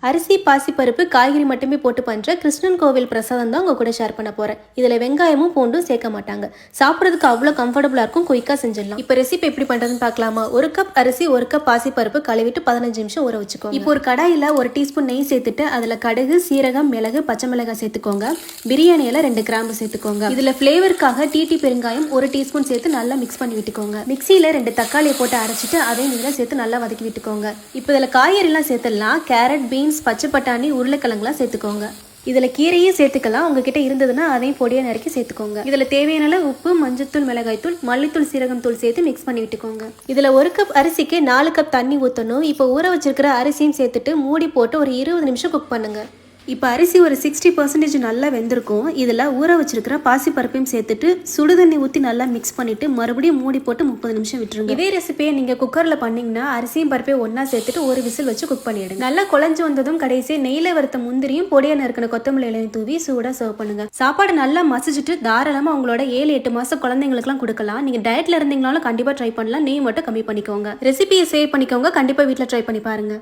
அரிசி பாசிப்பருப்பு காய்கறி மட்டுமே போட்டு பண்ணுற கிருஷ்ணன் கோவில் பிரசாதம் தான் உங்கள் கூட ஷேர் பண்ண போகிறேன். இதில் வெங்காயமும் பூண்டும் சேர்க்க மாட்டாங்க. சாப்பிட்றதுக்கு அவ்வளோ கம்ஃபர்டபுளாக இருக்கும். குயிக்காக செஞ்சிடலாம். இப்போ ரெசிபி எப்படி பண்ணுறதுன்னு பார்க்கலாமா? 1 கப் அரிசி 1 கப் பாசிப்பருப்பு கழுவிட்டு 15 நிமிஷம் ஊற வச்சுக்கோங்க. இப்போ ஒரு கடாயில் 1 டீஸ்பூன் நெய் சேர்த்துட்டு அதில் கடுகு, சீரகம், மிளகு, பச்சை மிளகாய் சேர்த்துக்கோங்க. பிரியாணி இலை 2 கிராம்பு சேர்த்துக்கோங்க. இதில் ஃப்ளேவருக்காக டீ பெருங்காயம் 1 டீஸ்பூன் சேர்த்து நல்லா மிக்ஸ் பண்ணி விட்டுக்கோங்க. மிக்சியில் 2 தக்காளியை போட்டு அரைச்சிட்டு அதையும் இதில் சேர்த்து நல்லா வதக்கி விட்டுக்கோங்க. இப்போ இதில் காய்கறிலாம் சேர்த்துடலாம். கேரட், பீன்ஸ், பச்சை பட்டாணி, உருளைக்கிழங்குலாம் சேர்த்துக்கோங்க. இதில் கீரையும் சேர்த்துக்கலாம். உங்ககிட்ட இருந்ததுன்னா அதையும் பொடியாக நறுக்கி சேர்த்துக்கோங்க. இதில் தேவையான உப்பு, மஞ்சத்தூள், மிளகாய்த்தூள், மல்லித்தூள், சீரகம் தூள் சேர்த்து மிக்ஸ் பண்ணி விட்டுக்கோங்க. இதில் 1 கப் அரிசிக்கு 4 கப் தண்ணி ஊற்றணும். இப்போ ஊற வச்சிருக்கிற அரிசியும் சேர்த்துட்டு மூடி போட்டு ஒரு 20 நிமிஷம் குக் பண்ணுங்க. இப்போ அரிசி ஒரு 60% நல்லா வெந்திருக்கும். இதில் ஊற வச்சிருக்கிற பாசிப்பருப்பையும் சேர்த்துட்டு சுடுதண்ணி ஊற்றி நல்லா மிக்ஸ் பண்ணிட்டு மறுபடியும் மூடி போட்டு 30 நிமிஷம் விட்டுருங்க. இதே ரெசிபியை நீங்கள் குக்கரில் பண்ணிங்கன்னா அரிசியும் பருப்பையும் ஒன்றா சேர்த்துட்டு ஒரு விசில் வச்சு குக் பண்ணிடுங்க. நல்லா குழஞ்சு வந்ததும் கடைசி நெய்யில் வறுத்த முந்திரியும் பொடியாக நறுக்கின கொத்தமல்லி இலையும் தூவி சூடாக சர்வ் பண்ணுங்க. சாப்பாடு நல்லா மசிச்சுட்டு தாராளமாக உங்களோட 7-8 மாதம் குழந்தைங்களுக்குலாம் கொடுக்கலாம். நீங்கள் டயட்டில் இருந்தீங்கனாலும் கண்டிப்பாக ட்ரை பண்ணலாம். நெய் மட்டும் கம்மி பண்ணிக்கோங்க. ரெசிபியை சேவ் பண்ணிக்கோங்க. கண்டிப்பாக வீட்டில் ட்ரை பண்ணி பாருங்க.